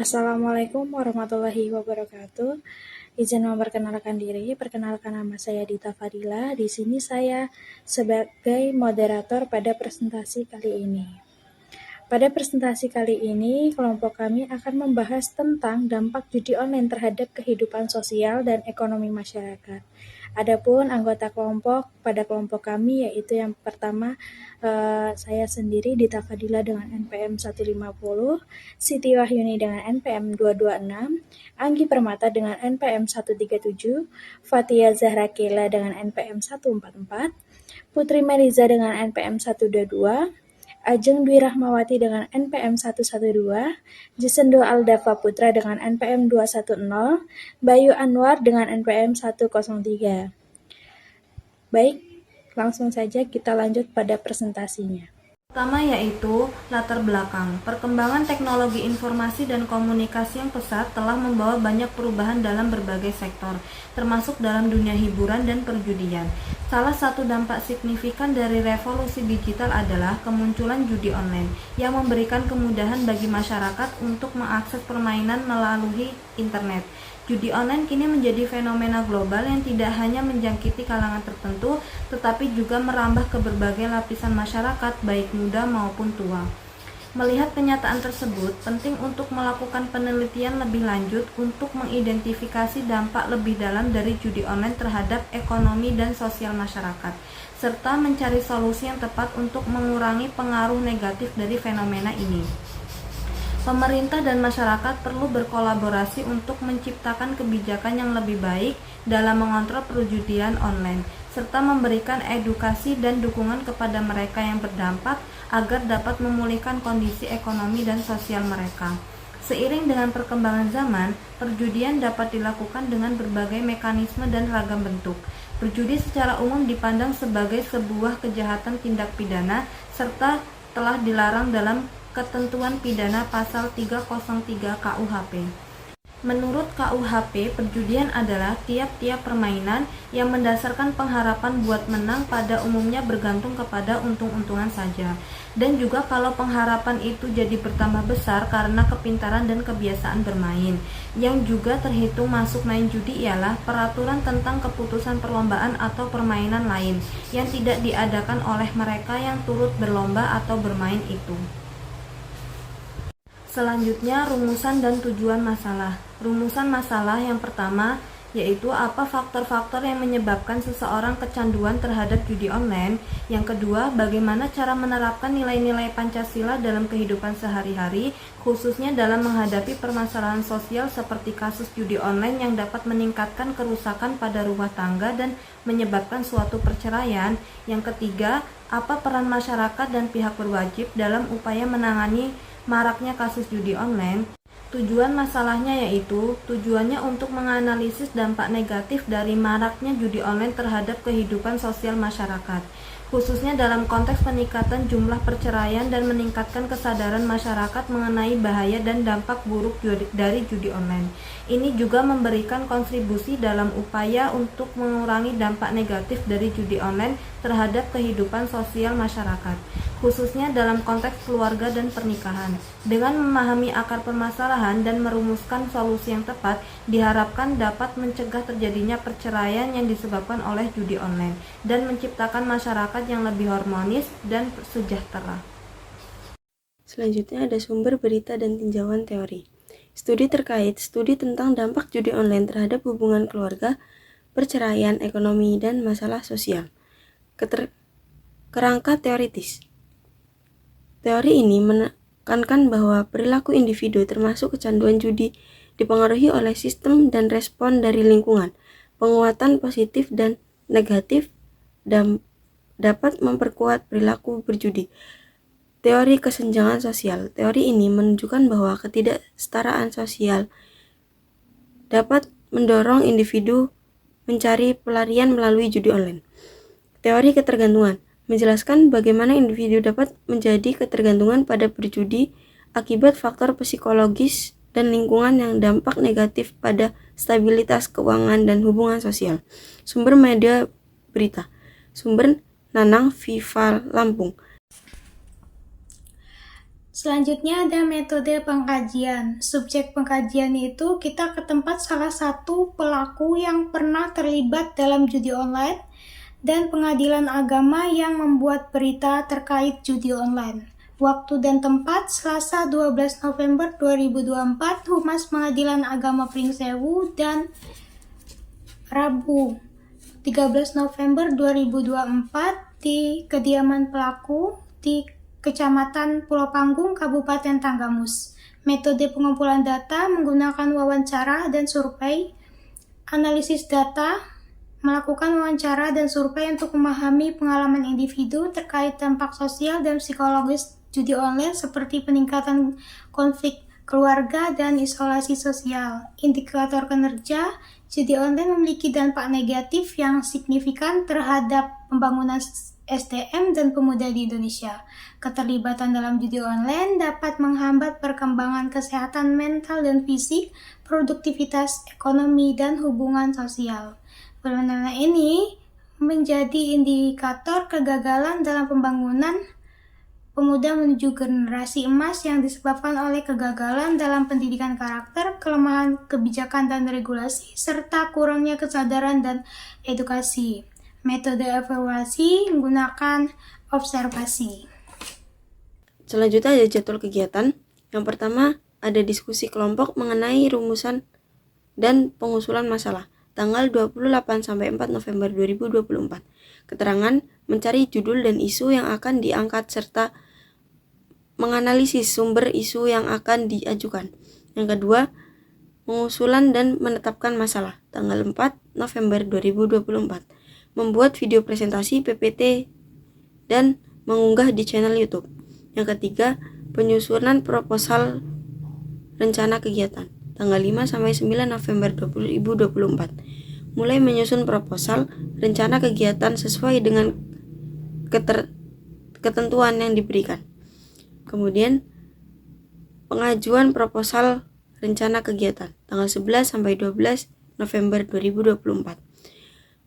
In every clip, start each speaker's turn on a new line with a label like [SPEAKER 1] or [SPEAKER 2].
[SPEAKER 1] Assalamualaikum warahmatullahi wabarakatuh. Izin memperkenalkan diri, perkenalkan nama saya Dita Fadila. Di sini saya sebagai moderator pada presentasi kali ini. Pada presentasi kali ini, kelompok kami akan membahas tentang dampak judi online terhadap kehidupan sosial dan ekonomi masyarakat. Adapun anggota kelompok pada kelompok kami yaitu yang pertama saya sendiri Dita Fadila dengan NPM 150, Siti Wahyuni dengan NPM 226, Anggi Permata dengan NPM 137, Fatia Zahra Kela dengan NPM 144, Putri Meliza dengan NPM 122, Ajeng Dwi Rahmawati dengan NPM 112, Jisendo Aldafa Putra dengan NPM 210, Bayu Anwar dengan NPM 103. Baik, langsung saja kita lanjut pada presentasinya.
[SPEAKER 2] Pertama yaitu latar belakang. Perkembangan teknologi informasi dan komunikasi yang pesat telah membawa banyak perubahan dalam berbagai sektor, termasuk dalam dunia hiburan dan perjudian. Salah satu dampak signifikan dari revolusi digital adalah kemunculan judi online yang memberikan kemudahan bagi masyarakat untuk mengakses permainan melalui internet. Judi online kini menjadi fenomena global yang tidak hanya menjangkiti kalangan tertentu, tetapi juga merambah ke berbagai lapisan masyarakat, baik muda maupun tua. Melihat kenyataan tersebut, penting untuk melakukan penelitian lebih lanjut untuk mengidentifikasi dampak lebih dalam dari judi online terhadap ekonomi dan sosial masyarakat, serta mencari solusi yang tepat untuk mengurangi pengaruh negatif dari fenomena ini. Pemerintah dan masyarakat perlu berkolaborasi untuk menciptakan kebijakan yang lebih baik dalam mengontrol perjudian online, serta memberikan edukasi dan dukungan kepada mereka yang berdampak agar dapat memulihkan kondisi ekonomi dan sosial mereka. Seiring dengan perkembangan zaman, perjudian dapat dilakukan dengan berbagai mekanisme dan ragam bentuk. Berjudi secara umum dipandang sebagai sebuah kejahatan tindak pidana serta telah dilarang dalam ketentuan pidana pasal 303 KUHP. Menurut KUHP, perjudian adalah tiap-tiap permainan yang mendasarkan pengharapan buat menang pada umumnya bergantung kepada untung-untungan saja. Dan juga kalau pengharapan itu jadi bertambah besar karena kepintaran dan kebiasaan bermain. Yang juga terhitung masuk main judi ialah peraturan tentang keputusan perlombaan atau permainan lain yang tidak diadakan oleh mereka yang turut berlomba atau bermain itu. Selanjutnya, rumusan dan tujuan masalah. Rumusan masalah yang pertama yaitu apa faktor-faktor yang menyebabkan seseorang kecanduan terhadap judi online. Yang kedua, bagaimana cara menerapkan nilai-nilai Pancasila dalam kehidupan sehari-hari, khususnya dalam menghadapi permasalahan sosial seperti kasus judi online yang dapat meningkatkan kerusakan pada rumah tangga dan menyebabkan suatu perceraian. Yang ketiga, apa peran masyarakat dan pihak berwajib dalam upaya menangani maraknya kasus judi online. Tujuan masalahnya yaitu tujuannya untuk menganalisis dampak negatif dari maraknya judi online terhadap kehidupan sosial masyarakat, khususnya dalam konteks peningkatan jumlah perceraian dan meningkatkan kesadaran masyarakat mengenai bahaya dan dampak buruk dari judi online. Ini juga memberikan kontribusi dalam upaya untuk mengurangi dampak negatif dari judi online terhadap kehidupan sosial masyarakat, khususnya dalam konteks keluarga dan pernikahan. Dengan memahami akar permasalahan dan merumuskan solusi yang tepat, diharapkan dapat mencegah terjadinya perceraian yang disebabkan oleh judi online dan menciptakan masyarakat yang lebih harmonis dan sejahtera.
[SPEAKER 3] Selanjutnya ada sumber berita dan tinjauan teori. Studi terkait studi tentang dampak judi online terhadap hubungan keluarga, perceraian, ekonomi, dan masalah sosial. Kerangka teoritis. Teori ini menekankan bahwa perilaku individu termasuk kecanduan judi dipengaruhi oleh sistem dan respon dari lingkungan. Penguatan positif dan negatif dapat memperkuat perilaku berjudi. Teori kesenjangan sosial. Teori ini menunjukkan bahwa ketidaksetaraan sosial dapat mendorong individu mencari pelarian melalui judi online. Teori ketergantungan menjelaskan bagaimana individu dapat menjadi ketergantungan pada berjudi akibat faktor psikologis dan lingkungan yang dampak negatif pada stabilitas keuangan dan hubungan sosial. Sumber media berita. Sumber Nanang Viva Lampung.
[SPEAKER 1] Selanjutnya ada metode pengkajian. Subjek pengkajian itu kita ke tempat salah satu pelaku yang pernah terlibat dalam judi online dan pengadilan agama yang membuat berita terkait judi online. Waktu dan tempat Selasa 12 November 2024 Humas Pengadilan Agama Pringsewu dan Rabu 13 November 2024 di kediaman pelaku di Kecamatan Pulau Panggung, Kabupaten Tanggamus. Metode pengumpulan data menggunakan wawancara dan survei, analisis data, melakukan wawancara dan survei untuk memahami pengalaman individu terkait dampak sosial dan psikologis judi online seperti peningkatan konflik keluarga dan isolasi sosial. Indikator kinerja judi online memiliki dampak negatif yang signifikan terhadap pembangunan SDM dan pemuda di Indonesia. Keterlibatan dalam judi online dapat menghambat perkembangan kesehatan mental dan fisik, produktivitas ekonomi, dan hubungan sosial. Fenomena ini menjadi indikator kegagalan dalam pembangunan pemuda menuju generasi emas yang disebabkan oleh kegagalan dalam pendidikan karakter, kelemahan kebijakan dan regulasi, serta kurangnya kesadaran dan edukasi. Metode evaluasi menggunakan observasi.
[SPEAKER 3] Selanjutnya ada jadwal kegiatan. Yang pertama ada diskusi kelompok mengenai rumusan dan pengusulan masalah. Tanggal 28-4 November 2024. Keterangan mencari judul dan isu yang akan diangkat serta menganalisis sumber isu yang akan diajukan. Yang kedua, pengusulan dan menetapkan masalah. Tanggal 4 November 2024. Membuat video presentasi PPT dan mengunggah di channel YouTube. Yang ketiga, penyusunan proposal rencana kegiatan. Tanggal 5-9 November 2024. Mulai menyusun proposal rencana kegiatan sesuai dengan ketentuan yang diberikan. Kemudian, pengajuan proposal rencana kegiatan. Tanggal 11-12 November 2024.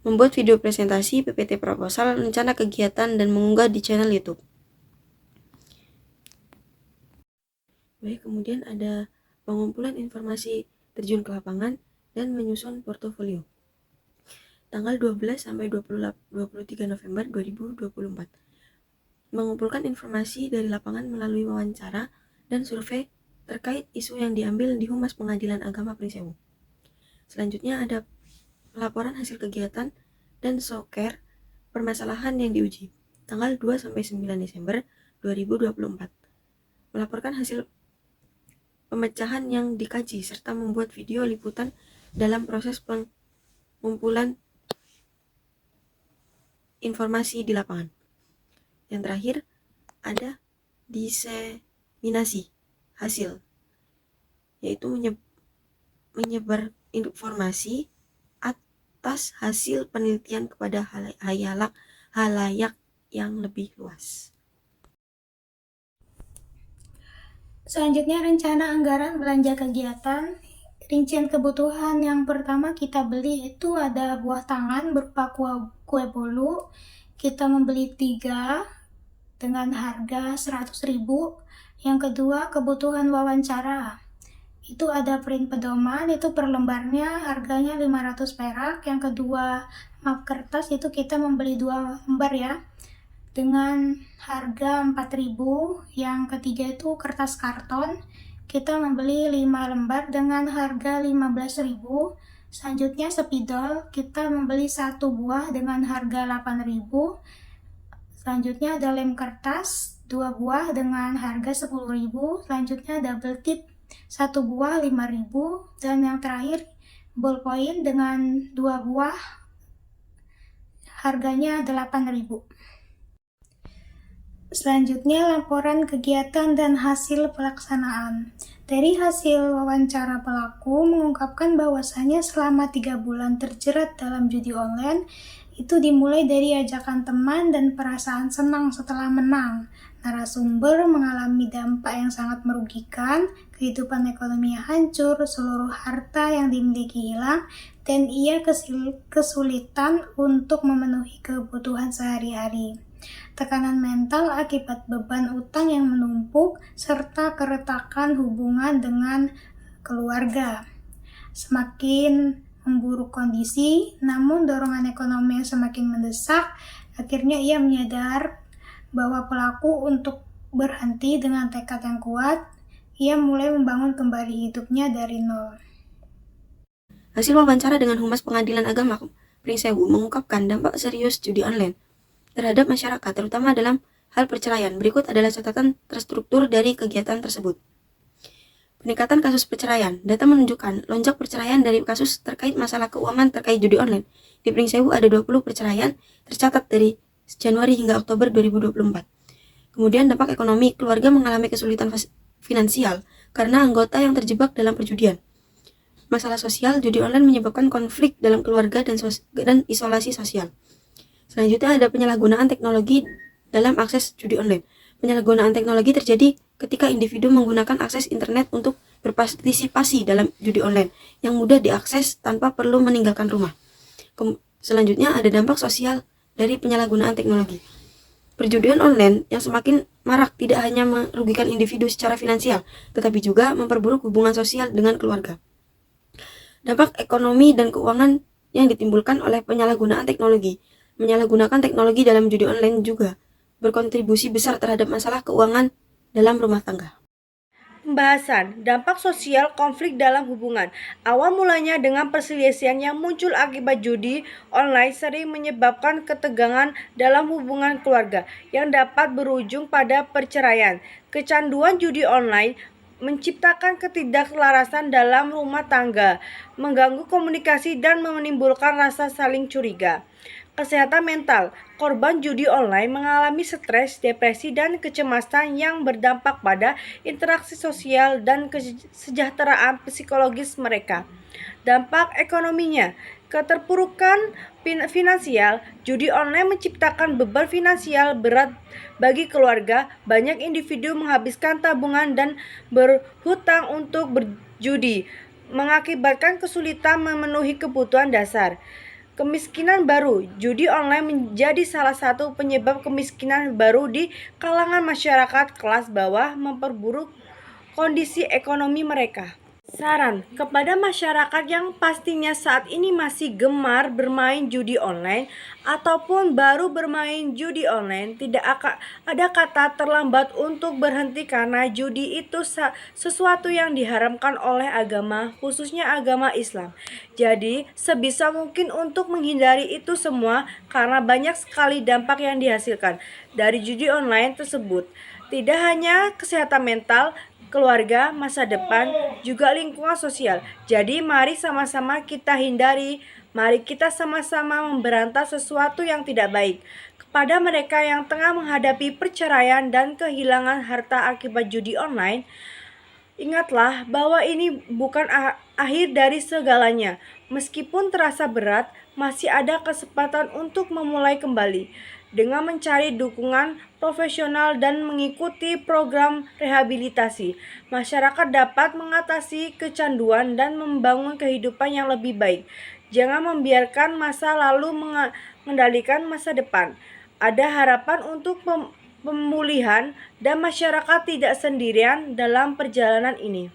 [SPEAKER 3] Membuat video presentasi PPT proposal rencana kegiatan dan mengunggah di channel YouTube. Baik, kemudian ada pengumpulan informasi terjun ke lapangan dan menyusun portofolio. Tanggal 12-23 November 2024. Mengumpulkan informasi dari lapangan melalui wawancara dan survei terkait isu yang diambil di Humas Pengadilan Agama Pringsewu. Selanjutnya ada pelaporan hasil kegiatan dan soker permasalahan yang diuji. Tanggal 2-9 Desember 2024. Melaporkan hasil pemecahan yang dikaji serta membuat video liputan dalam proses pengumpulan informasi di lapangan. Yang terakhir ada diseminasi hasil, yaitu menyebar informasi atas hasil penelitian kepada halayak yang lebih luas.
[SPEAKER 1] Selanjutnya rencana anggaran belanja kegiatan. Rincian kebutuhan yang pertama kita beli itu ada buah tangan berupa kue bolu. Kita membeli 3 dengan harga 100.000. Yang kedua kebutuhan wawancara. Itu ada print pedoman, itu per lembarnya harganya 500 perak. Yang kedua map kertas itu kita membeli 2 lembar ya, dengan harga 4.000. Yang ketiga itu kertas karton, kita membeli 5 lembar dengan harga 15.000. Selanjutnya spidol, kita membeli 1 buah dengan harga 8.000. Selanjutnya ada lem kertas 2 buah dengan harga 10.000. Selanjutnya double tip 1 buah 5.000. Dan yang terakhir ballpoint dengan 2 buah harganya 8.000. Selanjutnya laporan kegiatan dan hasil pelaksanaan. Dari hasil wawancara pelaku mengungkapkan bahwasanya selama 3 bulan terjerat dalam judi online itu dimulai dari ajakan teman dan perasaan senang setelah menang. Narasumber mengalami dampak yang sangat merugikan, kehidupan ekonominya hancur, seluruh harta yang dimiliki hilang, dan ia kesulitan untuk memenuhi kebutuhan sehari-hari.
[SPEAKER 4] tekanan mental akibat beban utang yang menumpuk, serta keretakan hubungan dengan keluarga. Semakin memburuk kondisi, namun dorongan ekonomi yang semakin mendesak, akhirnya ia menyadar bahwa pelaku untuk berhenti dengan tekad yang kuat, ia mulai membangun kembali hidupnya dari nol.
[SPEAKER 3] Hasil wawancara dengan Humas Pengadilan Agama Pringsewu mengungkapkan dampak serius judi online terhadap masyarakat, terutama dalam hal perceraian. Berikut adalah catatan terstruktur dari kegiatan tersebut. Peningkatan kasus perceraian. Data menunjukkan lonjak perceraian dari kasus terkait masalah keuangan terkait judi online. Di Pringsewu ada 20 perceraian tercatat dari Januari hingga Oktober 2024. Kemudian dampak ekonomi. Keluarga mengalami kesulitan finansial karena anggota yang terjebak dalam perjudian. Masalah sosial. Judi online menyebabkan konflik dalam keluarga dan isolasi sosial. Selanjutnya ada penyalahgunaan teknologi dalam akses judi online. Penyalahgunaan teknologi terjadi ketika individu menggunakan akses internet untuk berpartisipasi dalam judi online yang mudah diakses tanpa perlu meninggalkan rumah. Selanjutnya ada dampak sosial dari penyalahgunaan teknologi. Perjudian online yang semakin marak tidak hanya merugikan individu secara finansial, tetapi juga memperburuk hubungan sosial dengan keluarga. Dampak ekonomi dan keuangan yang ditimbulkan oleh penyalahgunaan teknologi. Menyalahgunakan teknologi dalam judi online juga berkontribusi besar terhadap masalah keuangan dalam rumah tangga.
[SPEAKER 2] Pembahasan dampak sosial konflik dalam hubungan. Awal mulanya dengan perselisihan yang muncul akibat judi online sering menyebabkan ketegangan dalam hubungan keluarga yang dapat berujung pada perceraian. Kecanduan judi online menciptakan ketidakselarasan dalam rumah tangga, mengganggu komunikasi dan menimbulkan rasa saling curiga. Kesehatan mental. Korban judi online mengalami stres, depresi, dan kecemasan yang berdampak pada interaksi sosial dan kesejahteraan psikologis mereka. Dampak ekonominya. Keterpurukan finansial. Judi online menciptakan beban finansial berat bagi keluarga. Banyak individu menghabiskan tabungan dan berhutang untuk berjudi, mengakibatkan kesulitan memenuhi kebutuhan dasar. Kemiskinan baru. Judi online menjadi salah satu penyebab kemiskinan baru di kalangan masyarakat kelas bawah, memperburuk kondisi ekonomi mereka. Saran kepada masyarakat yang pastinya saat ini masih gemar bermain judi online ataupun baru bermain judi online, tidak akan ada kata terlambat untuk berhenti karena judi itu sesuatu yang diharamkan oleh agama, khususnya agama Islam. Jadi sebisa mungkin untuk menghindari itu semua karena banyak sekali dampak yang dihasilkan dari judi online tersebut. Tidak hanya kesehatan mental, keluarga, masa depan, juga lingkungan sosial. Jadi mari sama-sama kita hindari, mari kita sama-sama memberantas sesuatu yang tidak baik. Kepada mereka yang tengah menghadapi perceraian dan kehilangan harta akibat judi online, ingatlah bahwa ini bukan akhir dari segalanya. Meskipun terasa berat, masih ada kesempatan untuk memulai kembali. Dengan mencari dukungan profesional dan mengikuti program rehabilitasi, masyarakat dapat mengatasi kecanduan dan membangun kehidupan yang lebih baik. Jangan membiarkan masa lalu mengendalikan masa depan. Ada harapan untuk pemulihan dan masyarakat tidak sendirian dalam perjalanan ini.